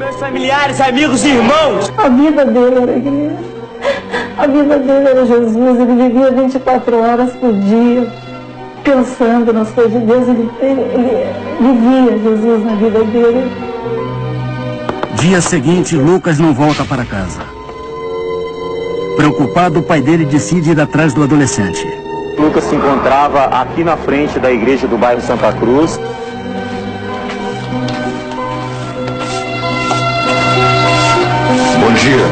meus familiares, amigos e irmãos. A vida dele era a igreja. A vida dele era Jesus. Ele vivia 24 horas por dia, pensando nas coisas de Deus. Ele vivia Jesus na vida dele. Dia seguinte, Lucas não volta para casa. Preocupado, o pai dele decide ir atrás do adolescente. Lucas se encontrava aqui na frente da igreja do bairro Santa Cruz. Bom dia.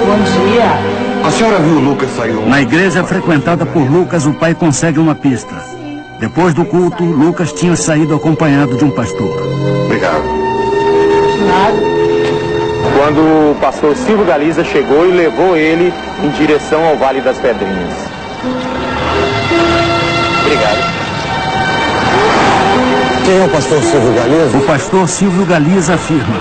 Bom dia. A senhora viu o Lucas sair ontem? Na igreja frequentada por Lucas, o pai consegue uma pista. Depois do culto, Lucas tinha saído acompanhado de um pastor. Obrigado. Nada. Quando o pastor Silvio Galiza chegou e levou ele em direção ao Vale das Pedrinhas. Obrigado. Quem é o pastor Silvio Galiza? O pastor Silvio Galiza afirma: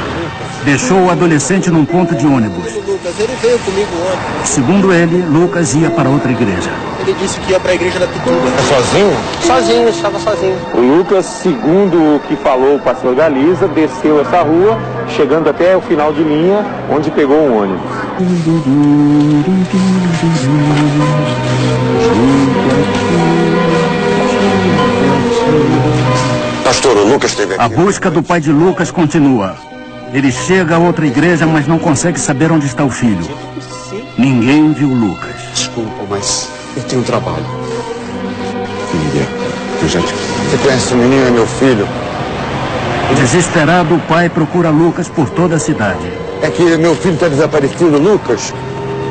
deixou o adolescente num ponto de ônibus. Lucas, ele veio comigo ontem. Segundo ele, Lucas ia para outra igreja. Ele disse que ia para a igreja da Pituba. É sozinho? Sozinho, estava sozinho. O Lucas, segundo o que falou o pastor Galiza, desceu essa rua, chegando até o final de linha, onde pegou um ônibus. Pastor, o Lucas esteve aqui. A busca do pai de Lucas continua. Ele chega a outra igreja, mas não consegue saber onde está o filho. Ninguém viu Lucas. Desculpa, mas eu tenho um trabalho. Filha, eu já te... Você conhece esse menino, é meu filho? Desesperado, o pai procura Lucas por toda a cidade. É que meu filho está desaparecido, Lucas.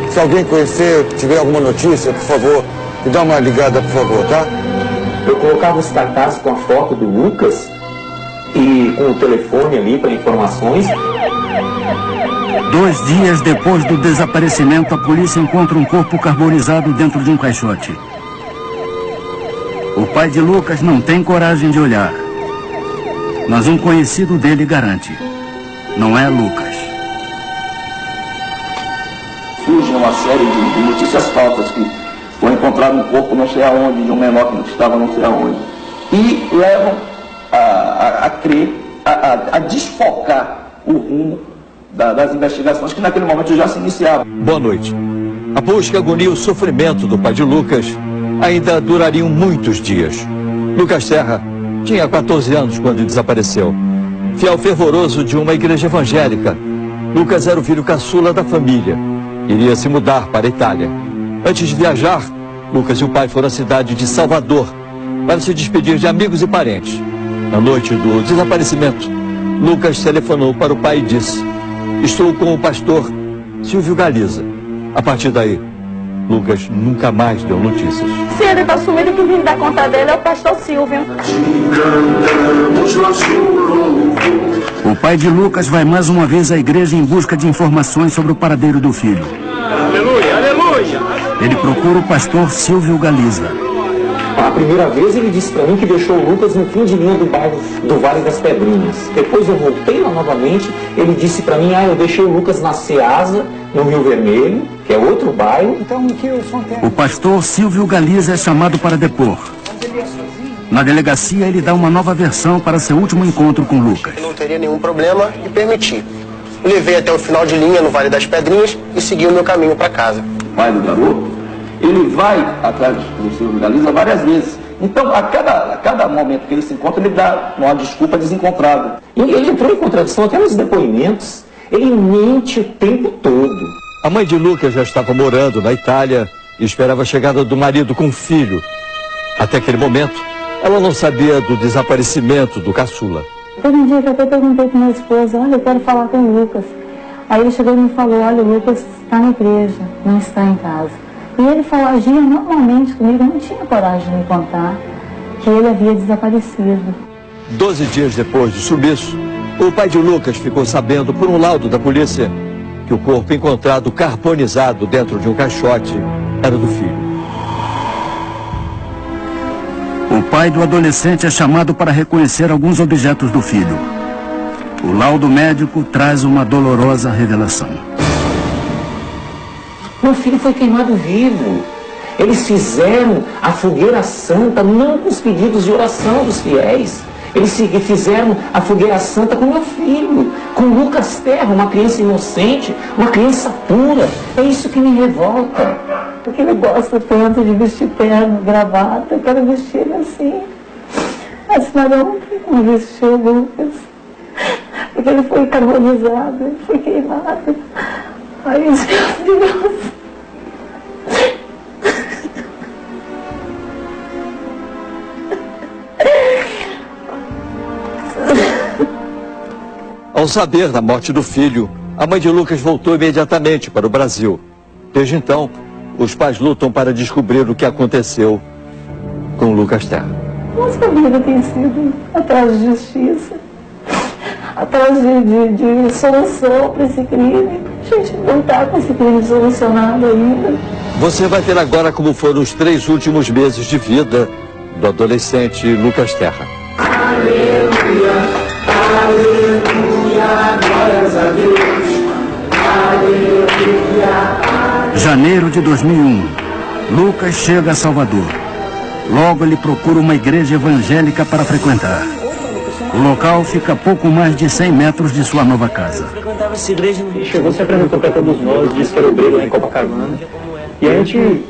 Se alguém conhecer, tiver alguma notícia, por favor, me dá uma ligada, por favor, tá? Eu colocava os cartazes com a foto do Lucas e com o telefone ali para informações. 2 dias depois do desaparecimento, a polícia encontra um corpo carbonizado dentro de um caixote. O pai de Lucas não tem coragem de olhar, mas um conhecido dele garante: não é Lucas. Surge uma série de notícias falsas que foi encontrado um corpo não sei aonde, de um menor que estava não sei aonde, e levam a crer, a desfocar o rumo das investigações que naquele momento já se iniciavam. Boa noite. A busca, a agonia e o sofrimento do pai de Lucas ainda durariam muitos dias. Lucas Serra tinha 14 anos quando desapareceu. Fiel fervoroso de uma igreja evangélica, Lucas era o filho caçula da família. Iria se mudar para a Itália. Antes de viajar, Lucas e o pai foram à cidade de Salvador para se despedir de amigos e parentes. Na noite do desaparecimento, Lucas telefonou para o pai e disse: estou com o pastor Silvio Galiza. A partir daí, Lucas nunca mais deu notícias. Se ele está sumido, quem vem dar conta dele é o pastor Silvio. O pai de Lucas vai mais uma vez à igreja em busca de informações sobre o paradeiro do filho. Aleluia, aleluia. Ele procura o pastor Silvio Galiza. A primeira vez ele disse para mim que deixou o Lucas no fim de linha do bairro do Vale das Pedrinhas. Depois eu voltei lá novamente, ele disse para mim: eu deixei o Lucas na Ceasa, no Rio Vermelho, que é outro bairro. Então, que eu só quero... O pastor Silvio Galiza é chamado para depor. Na delegacia, ele dá uma nova versão para seu último encontro com Lucas. Não teria nenhum problema e permiti. Levei até o final de linha no Vale das Pedrinhas e segui o meu caminho para casa. O pai do garoto, ele vai atrás do Silvio Galiza várias vezes. Então, a cada momento que ele se encontra, ele dá uma desculpa desencontrada. E ele entrou em contradição até nos depoimentos. Ele mente o tempo todo. A mãe de Lucas já estava morando na Itália e esperava a chegada do marido com o filho. Até aquele momento, ela não sabia do desaparecimento do caçula. Teve um dia que eu até perguntei para minha esposa: olha, eu quero falar com o Lucas. Aí ele chegou e me falou: olha, o Lucas está na igreja, não está em casa. E ele agia normalmente comigo, eu não tinha coragem de me contar que ele havia desaparecido. 12 dias depois do sumiço, o pai de Lucas ficou sabendo por um laudo da polícia que o corpo encontrado carbonizado dentro de um caixote era do filho. O pai do adolescente é chamado para reconhecer alguns objetos do filho. O laudo médico traz uma dolorosa revelação. Meu filho foi queimado vivo. Eles fizeram a fogueira santa, não com os pedidos de oração dos fiéis. Eles fizeram a fogueira santa com meu filho, com Lucas Terra, uma criança inocente, uma criança pura. É isso que me revolta. Porque ele gosta tanto de vestir terno, gravata, eu quero vestir ele assim. Mas não tem como vestir o Lucas. Porque ele foi carbonizado, ele foi queimado. Ai, Deus. Ao saber da morte do filho, a mãe de Lucas voltou imediatamente para o Brasil. Desde então, os pais lutam para descobrir o que aconteceu com Lucas Terra. Nossa vida tem sido atrás de justiça, atrás de solução para esse crime. A gente não está com esse crime solucionado ainda. Você vai ver agora como foram os 3 últimos meses de vida do adolescente Lucas Terra. Aleluia, aleluia, glórias a Deus. Aleluia. Janeiro de 2001. Lucas chega a Salvador. Logo ele procura uma igreja evangélica para frequentar. O local fica a pouco mais de 100 metros de sua nova casa. Frequentava essa igreja e chegou, se apresentou para todos nós, disse que era obreiro lá em Copacabana. E a gente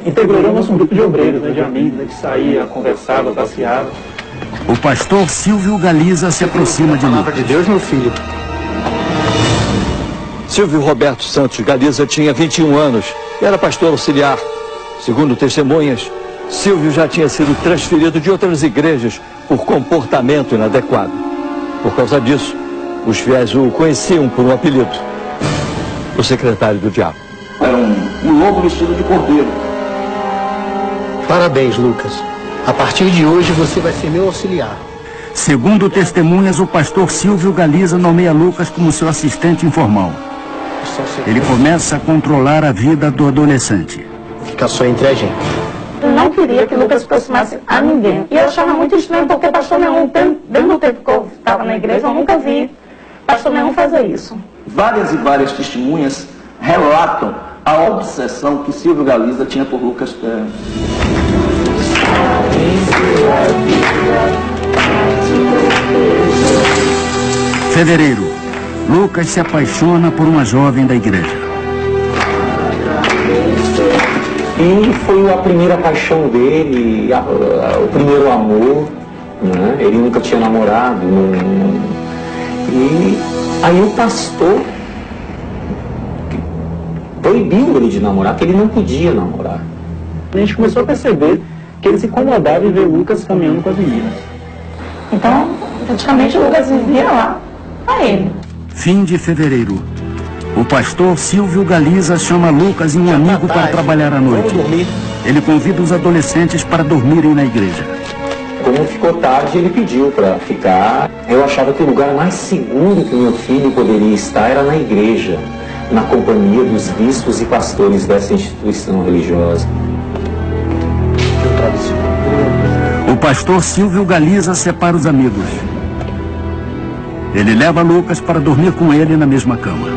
integrou o nosso grupo de obreiros, né, de amigos, né, que saía, conversava, passeava. O pastor Silvio Galiza se aproxima de Lucas. de Deus, meu filho. Silvio Roberto Santos Galiza tinha 21 anos e era pastor auxiliar. Segundo testemunhas, Silvio já tinha sido transferido de outras igrejas por comportamento inadequado. Por causa disso, os fiéis o conheciam por um apelido: o secretário do diabo. Era um lobo vestido de cordeiro. Parabéns, Lucas. A partir de hoje você vai ser meu auxiliar. Segundo testemunhas, o pastor Silvio Galiza nomeia Lucas como seu assistente informal. Ele começa a controlar a vida do adolescente. Fica só entre a gente. Eu não queria que Lucas se aproximasse a ninguém. E eu achava muito estranho, porque pastor nenhum, desde o tempo que eu estava na igreja, eu nunca vi pastor nenhum fazer isso. Várias e várias testemunhas relatam a obsessão que Silvio Galiza tinha por Lucas Terra. Fevereiro. Lucas se apaixona por uma jovem da igreja. E foi a primeira paixão dele, o primeiro amor, né? Ele nunca tinha namorado. E aí o pastor proibiu ele de namorar, que ele não podia namorar. A gente começou a perceber que ele se incomodava em ver Lucas caminhando com as meninas. Então, praticamente o Lucas vivia lá a ele. Fim de fevereiro. O pastor Silvio Galiza chama Lucas e um amigo para trabalhar à noite. Ele convida os adolescentes para dormirem na igreja. Como ficou tarde, ele pediu para ficar. Eu achava que o lugar mais seguro que meu filho poderia estar era na igreja, na companhia dos bispos e pastores dessa instituição religiosa. O pastor Silvio Galiza separa os amigos. Ele leva Lucas para dormir com ele na mesma cama.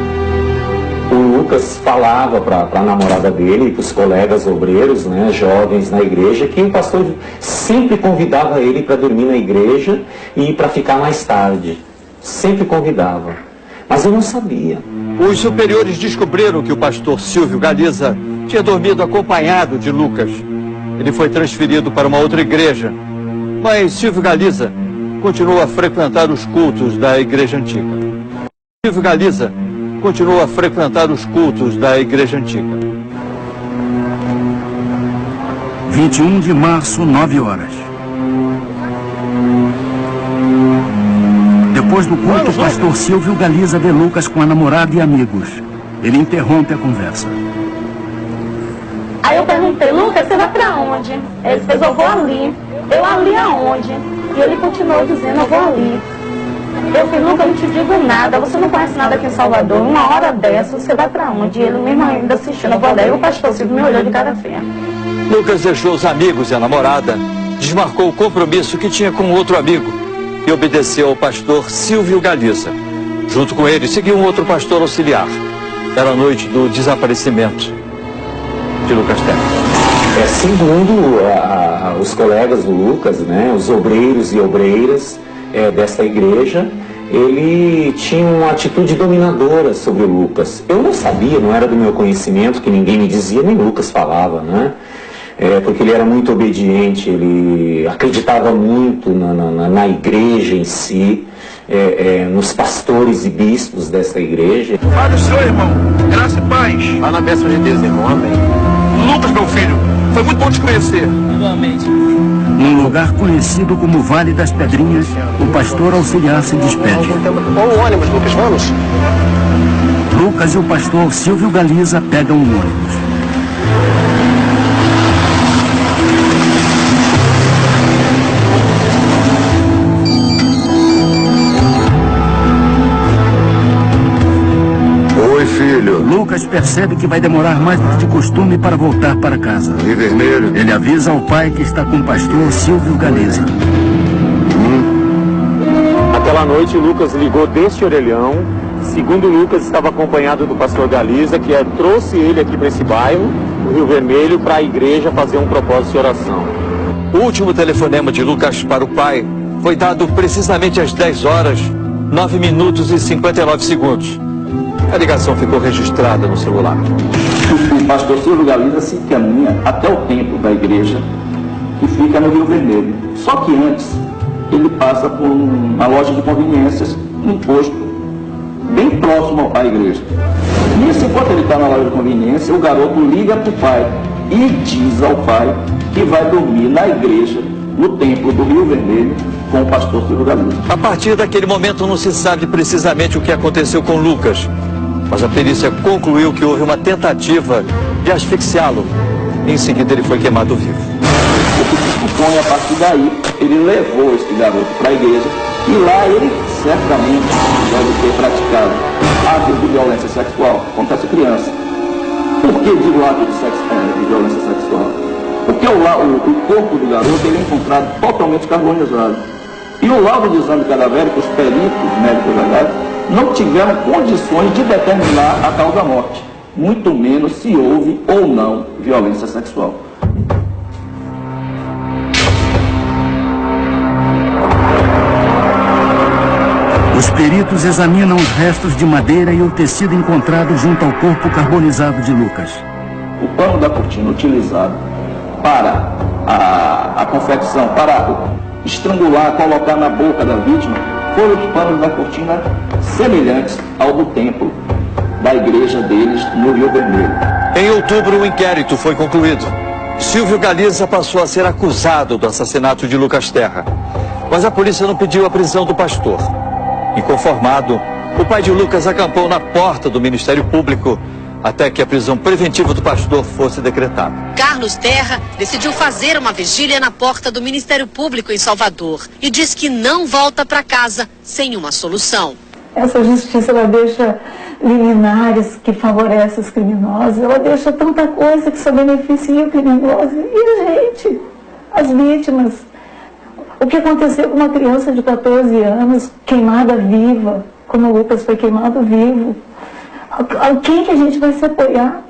O Lucas falava para a namorada dele e para os colegas obreiros, né, jovens na igreja, que o pastor sempre convidava ele para dormir na igreja e para ficar mais tarde. Sempre convidava. Mas eu não sabia. Os superiores descobriram que o pastor Silvio Galiza tinha dormido acompanhado de Lucas. Ele foi transferido para uma outra igreja, mas Silvio Galiza continuou a frequentar os cultos da igreja antiga. Silvio Galiza continuou a frequentar os cultos da igreja antiga. 21 de março, 9 horas. Depois do culto, o pastor Silvio Galiza vê Lucas com a namorada e amigos. Ele interrompe a conversa. Aí eu perguntei: Lucas, você vai pra onde? Ele fez: eu vou ali. Eu ali aonde? E ele continuou dizendo: eu vou ali. Eu falei: Lucas, eu não te digo nada, você não conhece nada aqui em Salvador, uma hora dessa, você vai pra onde? E ele mesmo ainda assistindo, eu vou ali. E o pastor Silvio me olhou de cara feia. Lucas deixou os amigos e a namorada, desmarcou o compromisso que tinha com outro amigo e obedeceu ao pastor Silvio Galiza. Junto com ele, seguiu um outro pastor auxiliar. Era a noite do desaparecimento de Lucas Terra. Segundo os colegas do Lucas, né, os obreiros e obreiras, dessa igreja, ele tinha uma atitude dominadora sobre o Lucas. Eu não sabia, não era do meu conhecimento, que ninguém me dizia, nem Lucas falava, né? Porque ele era muito obediente, ele acreditava muito na igreja em si, nos pastores e bispos dessa igreja. Fala o senhor, irmão. Graça e paz. Lá na bênção de Deus, irmão. Amém. Lucas, meu filho, foi muito bom te conhecer. Igualmente. Num lugar conhecido como Vale das Pedrinhas, o pastor auxiliar se despede. Ou o ônibus, Lucas, vamos? Lucas e o pastor Silvio Galiza pegam um ônibus. Oi, filho. Lucas percebe que vai demorar mais do que de costume para voltar para casa. E vermelho? Ele avisa ao pai que está com o pastor Silvio Galiza. Aquela noite, Lucas ligou deste orelhão. Segundo Lucas, estava acompanhado do pastor Galiza, que trouxe ele aqui para esse bairro, o Rio Vermelho, para a igreja fazer um propósito de oração. O último telefonema de Lucas para o pai foi dado precisamente às 10 horas, 9 minutos e 59 segundos. A ligação ficou registrada no celular. O pastor Silvio Galiza se encaminha até o templo da igreja, que fica no Rio Vermelho. Só que antes, ele passa por uma loja de conveniências, um posto bem próximo à igreja. Nisso, enquanto ele está na loja de conveniência, o garoto liga para o pai e diz ao pai que vai dormir na igreja, no templo do Rio Vermelho, com o pastor Silvio Galiza. A partir daquele momento não se sabe precisamente o que aconteceu com Lucas, mas a perícia concluiu que houve uma tentativa de asfixiá-lo. Em seguida, ele foi queimado vivo. O que se supõe, a partir daí, ele levou esse garoto para a igreja e lá ele certamente deve ter praticado atos de violência sexual contra essa criança. Por que digo atos de violência sexual? Porque o corpo do garoto ele é encontrado totalmente carbonizado. E o laudo de exame cadavérico, os peritos médicos legados, não tiveram condições de determinar a causa da morte, muito menos se houve ou não violência sexual. Os peritos examinam os restos de madeira e o tecido encontrado junto ao corpo carbonizado de Lucas. O pano da cortina utilizado para a confecção, para estrangular, colocar na boca da vítima, foram os panos da cortina semelhantes ao do templo da igreja deles no Rio Vermelho. Em outubro, o inquérito foi concluído. Silvio Galiza passou a ser acusado do assassinato de Lucas Terra, mas a polícia não pediu a prisão do pastor. Inconformado, o pai de Lucas acampou na porta do Ministério Público até que a prisão preventiva do pastor fosse decretada. Carlos Terra decidiu fazer uma vigília na porta do Ministério Público em Salvador e diz que não volta para casa sem uma solução. Essa justiça, ela deixa liminares que favorecem os criminosos, ela deixa tanta coisa que só beneficia o criminoso e a gente, as vítimas. O que aconteceu com uma criança de 14 anos, queimada viva, como o Lucas foi queimado vivo? A quem que a gente vai se apoiar?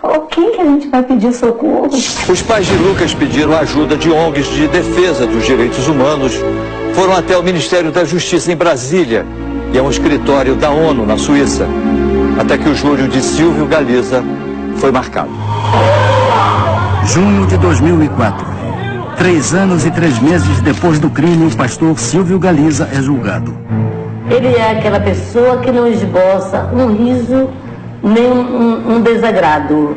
A quem que a gente vai pedir socorro? Os pais de Lucas pediram a ajuda de ONGs de defesa dos direitos humanos, foram até o Ministério da Justiça em Brasília e a um escritório da ONU na Suíça, até que o júri de Silvio Galiza foi marcado. Junho de 2004. 3 anos e 3 meses depois do crime, o pastor Silvio Galiza é julgado. Ele é aquela pessoa que não esboça um riso nem um desagrado.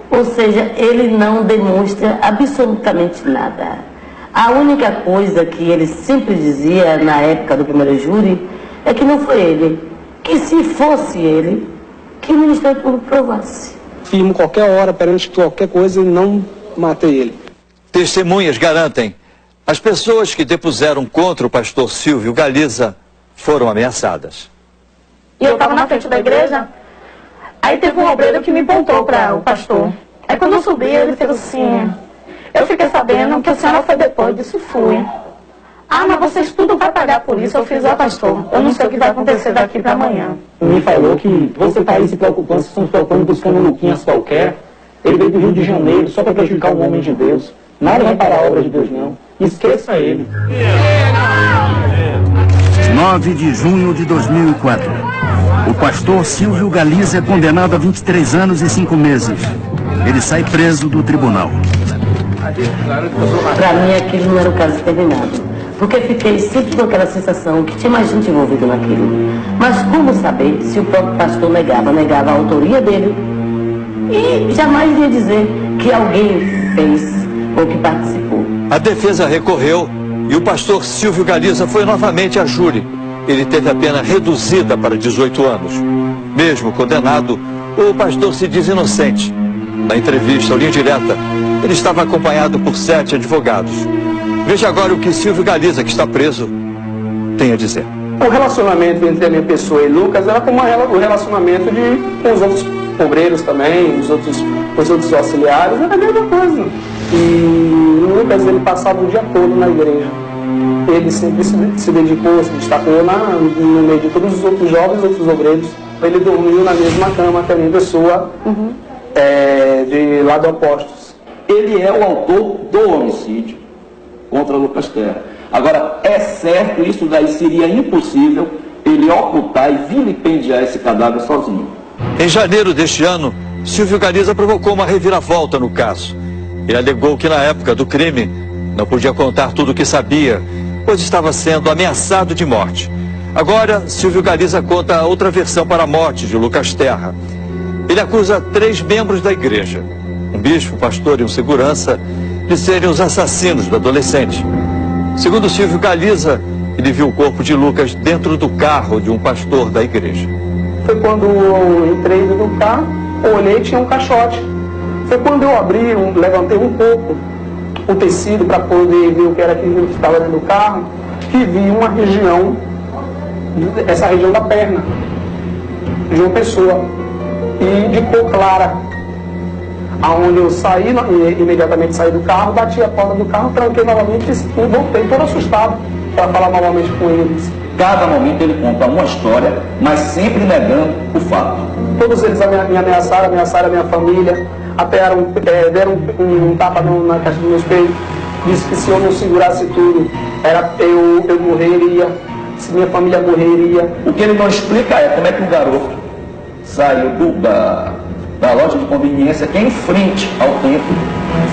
Ou seja, ele não demonstra absolutamente nada. A única coisa que ele sempre dizia na época do primeiro júri é que não foi ele. Que se fosse ele, que o Ministério Público provasse. Firmo qualquer hora, perante qualquer coisa, e não matei ele. Testemunhas garantem, as pessoas que depuseram contra o pastor Silvio Galiza foram ameaçadas. E eu estava na frente da igreja, aí teve um obreiro que me apontou para o pastor. Aí quando eu subi, ele fez assim, eu fiquei sabendo que a senhora foi depois, disse fui. Ah, mas vocês tudo vai pagar por isso. Eu fiz, pastor, eu não sei o que vai acontecer daqui para amanhã. Me falou que você está aí se preocupando, se preocupando, buscando Luquinhas qualquer. Ele veio do Rio de Janeiro só para prejudicar um homem de Deus. Nada vai para a obra de Deus, não. Esqueça ele. 9 de junho de 2004. O pastor Silvio Galiza é condenado a 23 anos e 5 meses. Ele sai preso do tribunal. Para mim aquilo não era o caso terminado. Porque fiquei sempre com aquela sensação que tinha mais gente envolvida naquilo. Mas como saber se o próprio pastor negava a autoria dele e jamais ia dizer que alguém fez ou que participou. A defesa recorreu e o pastor Silvio Galiza foi novamente a júri. Ele teve a pena reduzida para 18 anos. Mesmo condenado, o pastor se diz inocente. Na entrevista ao Linha Direta, ele estava acompanhado por 7 advogados. Veja agora o que Silvio Galiza, que está preso, tem a dizer. O relacionamento entre a minha pessoa e Lucas era como o relacionamento com os outros obreiros também, os outros auxiliares, era a mesma coisa. E o Lucas, ele passava o dia todo na igreja. Ele sempre se dedicou, se destacou no meio de todos os outros jovens, outros obreiros. Ele dormiu na mesma cama que a minha pessoa, de lado opostos. Ele é o autor do homicídio contra Lucas Terra. Agora, é certo, isso daí seria impossível ele ocultar e vilipendiar esse cadáver sozinho. Em janeiro deste ano, Silvio Galiza provocou uma reviravolta no caso. Ele alegou que na época do crime não podia contar tudo o que sabia, pois estava sendo ameaçado de morte. Agora, Silvio Galiza conta outra versão para a morte de Lucas Terra. Ele acusa 3 membros da igreja, um bispo, um pastor e um segurança, de serem os assassinos do adolescente. Segundo Silvio Galiza, ele viu o corpo de Lucas dentro do carro de um pastor da igreja. Foi quando eu entrei dentro do carro, eu olhei e tinha um caixote. Foi quando eu abri, levantei um pouco o tecido para poder ver o que era aquilo que estava dentro do carro, que vi uma região, essa região da perna, de uma pessoa, e de cor clara. Aonde eu saí, imediatamente saí do carro, bati a porta do carro, tranquei novamente e voltei todo assustado para falar novamente com eles. Cada momento ele conta uma história, mas sempre negando o fato. Todos eles me ameaçaram a minha família, até deram um tapa na caixa do meu espelho, disse que se eu não segurasse tudo, eu morreria, se minha família morreria. O que ele não explica é como é que o garoto saiu da loja de conveniência, que é em frente ao templo,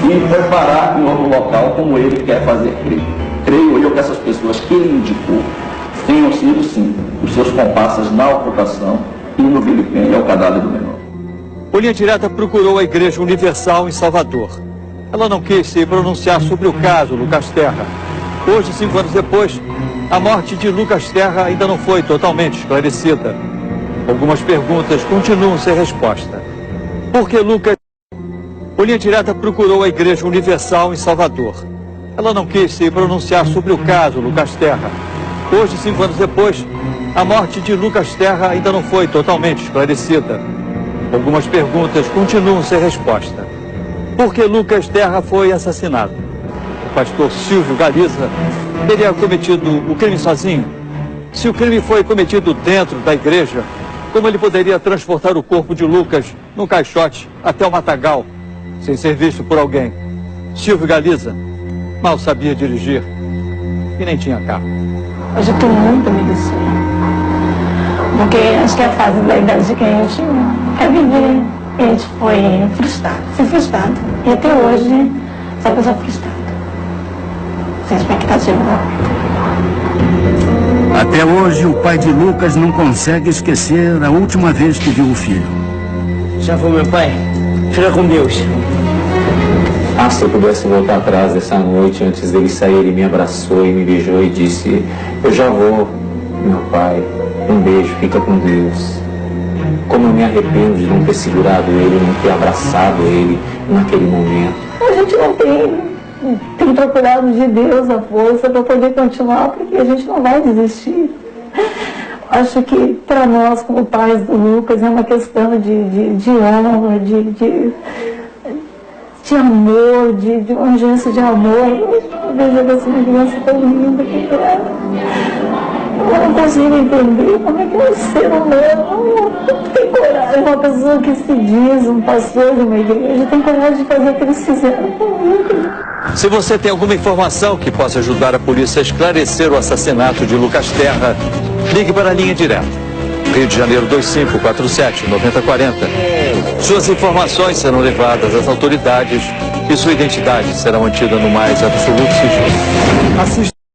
e foi parar em outro local como ele quer fazer crer. Creio eu que essas pessoas que ele indicou tenham sido, sim, os seus comparsas na ocultação e no vilipêndio ao cadáver do menor. O Linha Direta procurou a Igreja Universal em Salvador. Ela não quis se pronunciar sobre o caso Lucas Terra. Hoje, 5 anos depois, a morte de Lucas Terra ainda não foi totalmente esclarecida. Algumas perguntas continuam sem resposta. Por que Lucas... O Linha Direta procurou a Igreja Universal em Salvador. Ela não quis se pronunciar sobre o caso Lucas Terra. Hoje, 5 anos depois, a morte de Lucas Terra ainda não foi totalmente esclarecida. Algumas perguntas continuam sem resposta. Por que Lucas Terra foi assassinado? O pastor Silvio Galiza teria cometido o crime sozinho? Se o crime foi cometido dentro da igreja, como ele poderia transportar o corpo de Lucas num caixote até o matagal, sem ser visto por alguém? Silvio Galiza mal sabia dirigir e nem tinha carro. Hoje eu tenho muito medo disso. Porque acho que é a fase da idade que a gente quer viver. E a gente foi frustrado. E até hoje, essa pessoa frustrada. Sem expectativa. Até hoje, o pai de Lucas não consegue esquecer a última vez que viu o filho. Já foi meu pai? Fica com Deus. Ah, se eu pudesse voltar atrás dessa noite, antes dele sair, ele me abraçou e me beijou e disse: eu já vou, meu pai. Um beijo, fica com Deus. Como eu me arrependo de não ter segurado ele, não ter abraçado ele naquele momento. A gente não tem procurado de Deus a força para poder continuar, porque a gente não vai desistir. Acho que para nós, como pais do Lucas, é uma questão de honra, de amor, de uma urgência de amor. Eu vejo essa criança tão linda que é. Eu não consigo entender como é que um ser humano tem coragem, uma pessoa que se diz um pastor de uma igreja, tem coragem de fazer o que eles fizeram comigo. Se você tem alguma informação que possa ajudar a polícia a esclarecer o assassinato de Lucas Terra, ligue para a linha direta. Rio de Janeiro 2547-9040. Suas informações serão levadas às autoridades e sua identidade será mantida no mais absoluto sigilo.